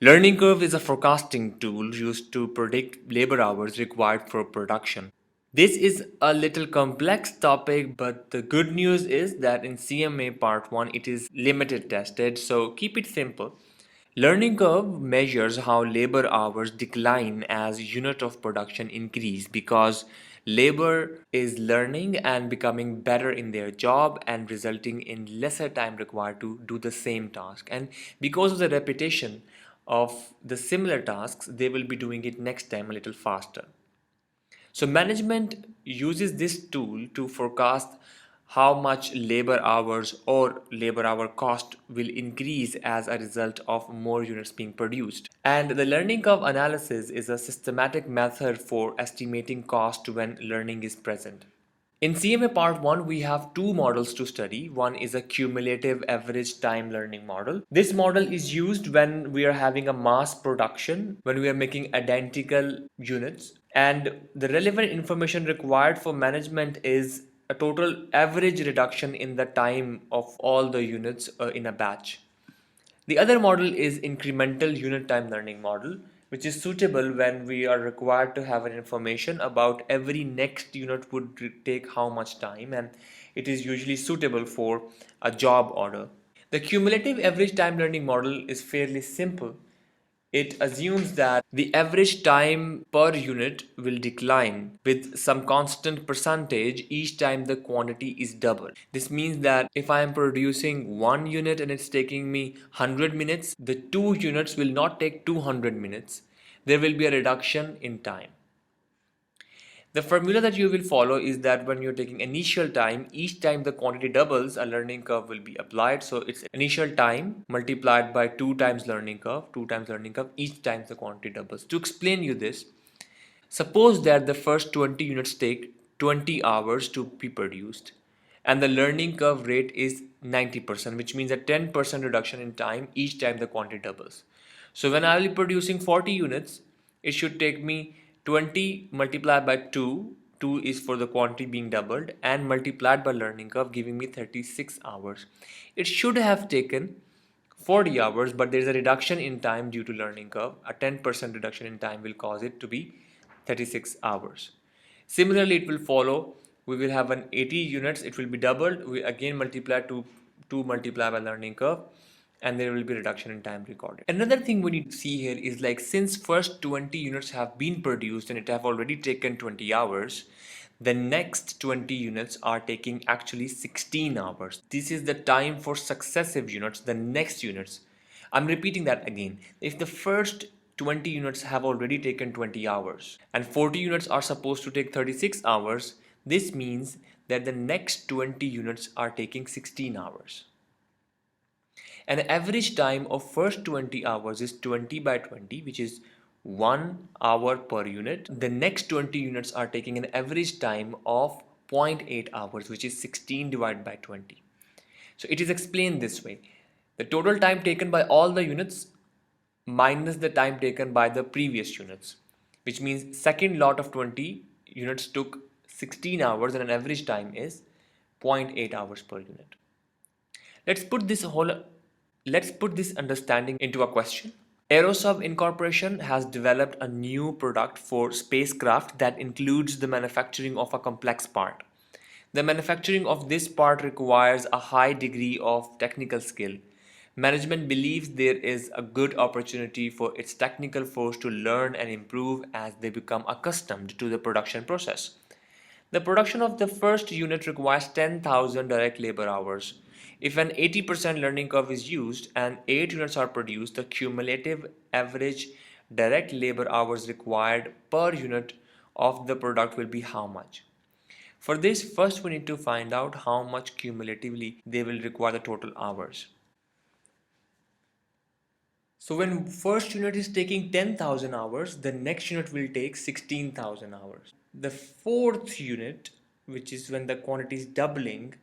Learning curve is a forecasting tool used to predict labor hours required for production. This is a little complex topic, but the good news is that in CMA Part 1 it is limited tested, so keep it simple. Learning curve measures how labor hours decline as unit of production increase because labor is learning and becoming better in their job and resulting in lesser time required to do the same task. And because of the repetition of the similar tasks, they will be doing it next time a little faster. So management uses this tool to forecast how much labor hours or labor hour cost will increase as a result of more units being produced. And the learning curve analysis is a systematic method for estimating cost when learning is present. In CMA Part 1, we have two models to study. One is a cumulative average time learning model. This model is used when we are having a mass production, when we are making identical units. And the relevant information required for management is a total average reduction in the time of all the units in a batch. The other model is incremental unit time learning model, which is suitable when we are required to have an information about every next unit would take how much time, and it is usually suitable for a job order. The cumulative average time learning model is fairly simple. It assumes that the average time per unit will decline with some constant percentage each time the quantity is doubled. This means that if I am producing one unit and it's taking me 100 minutes, the two units will not take 200 minutes. There will be a reduction in time. The formula that you will follow is that when you're taking initial time, each time the quantity doubles, a learning curve will be applied. So it's initial time multiplied by 2 times learning curve, each time the quantity doubles. To explain you this, suppose that the first 20 units take 20 hours to be produced and the learning curve rate is 90%, which means a 10% reduction in time each time the quantity doubles. So when I will be producing 40 units, it should take me 20 multiplied by 2, 2 is for the quantity being doubled, and multiplied by learning curve giving me 36 hours. It should have taken 40 hours, but there is a reduction in time due to learning curve. A 10% reduction in time will cause it to be 36 hours. Similarly, it will follow. We will have an 80 units. It will be doubled. We again multiply to 2 multiply by learning curve, and there will be reduction in time recorded. Another thing we need to see here is like since first 20 units have been produced and it have already taken 20 hours, the next 20 units are taking actually 16 hours. This is the time for successive units, the next units. I'm repeating that again. If the first 20 units have already taken 20 hours and 40 units are supposed to take 36 hours, this means that the next 20 units are taking 16 hours. An average time of first 20 hours is 20 by 20, which is 1 hour per unit. The next 20 units are taking an average time of 0.8 hours, which is 16 divided by 20. So it is explained this way. The total time taken by all the units minus the time taken by the previous units, which means second lot of 20 units took 16 hours and an average time is 0.8 hours per unit. Let's put this whole Let's put this understanding into a question. Aerosub Incorporation has developed a new product for spacecraft that includes the manufacturing of a complex part. The manufacturing of this part requires a high degree of technical skill. Management believes there is a good opportunity for its technical force to learn and improve as they become accustomed to the production process. The production of the first unit requires 10,000 direct labor hours. If an 80% learning curve is used and 8 units are produced, the cumulative average direct labor hours required per unit of the product will be how much? For this, first we need to find out how much cumulatively they will require the total hours. So when first unit is taking 10,000 hours, the next unit will take 16,000 hours. The fourth unit, which is when the quantity is doubling,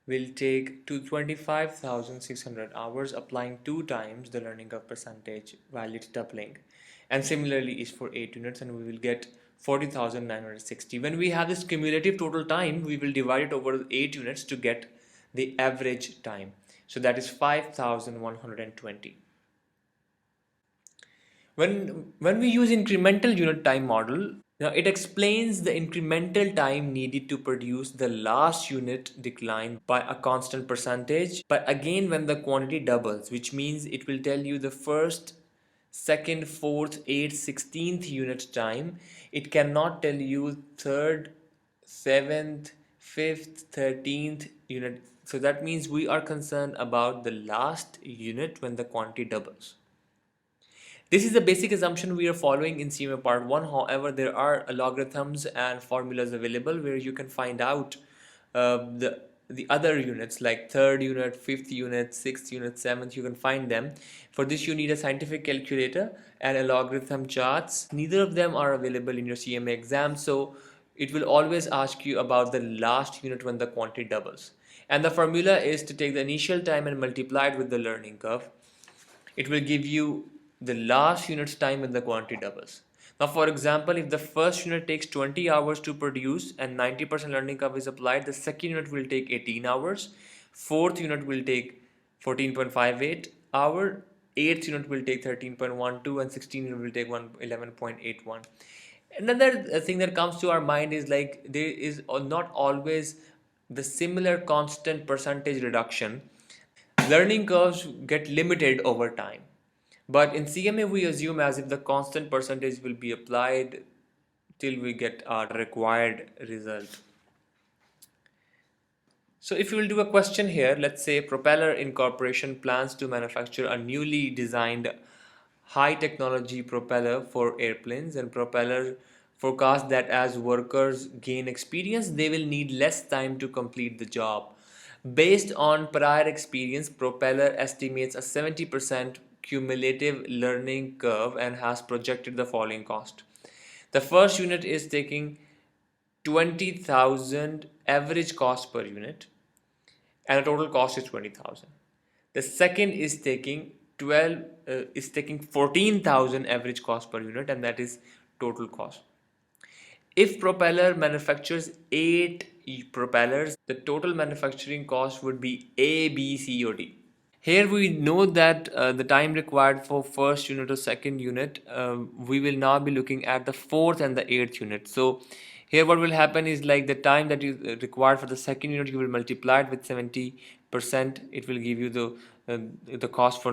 will take to 25,600 hours, applying 2 times the learning curve percentage while it's doubling. And similarly is for 8 units, and we will get 40,960. When we have this cumulative total time, we will divide it over 8 units to get the average time. So that is 5,120. When we use incremental unit time model, now it explains the incremental time needed to produce the last unit decline by a constant percentage. But again, when the quantity doubles, which means it will tell you the first, second, fourth, eighth, 16th unit time. It cannot tell you third, seventh, fifth, 13th unit. So that means we are concerned about the last unit when the quantity doubles. This is the basic assumption we are following in CMA Part 1. However, there are logarithms and formulas available where you can find out the other units like third unit, fifth unit, sixth unit, seventh. You can find them. For this, you need a scientific calculator and a logarithm charts. Neither of them are available in your CMA exam, so it will always ask you about the last unit when the quantity doubles. And the formula is to take the initial time and multiply it with the learning curve. It will give you the last unit's time when the quantity doubles. Now, for example, if the first unit takes 20 hours to produce and 90% learning curve is applied, the second unit will take 18 hours, fourth unit will take 14.58 hour, eighth unit will take 13.12, and 16 unit will take 11.81. Another thing that comes to our mind is like there is not always the similar constant percentage reduction. Learning curves get limited over time. But in CMA, we assume as if the constant percentage will be applied till we get our required result. So if you will do a question here, let's say Propeller Incorporation plans to manufacture a newly designed high technology propeller for airplanes, and Propeller forecasts that as workers gain experience, they will need less time to complete the job. Based on prior experience, Propeller estimates a 70% cumulative learning curve and has projected the following cost. The first unit is taking 20,000 average cost per unit, and the total cost is 20,000. The second is taking 14,000 average cost per unit, and that is total cost. If Propeller manufactures 8 propellers, the total manufacturing cost would be A, B, C, or D. Here we know that the time required for first unit or second unit, we will now be looking at the fourth and the eighth unit. So here what will happen is like the time that is required for the second unit, you will multiply it with 70%. It will give you the cost for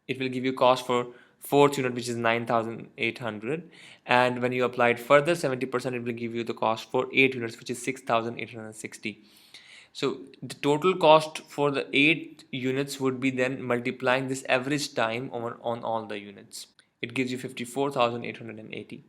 it will give you cost for fourth unit, which is 9,800, and when you apply it further 70%, it will give you the cost for 8 units, which is 6,860. So the total cost for the 8 units would be then multiplying this average time on all the units. It gives you 54,880.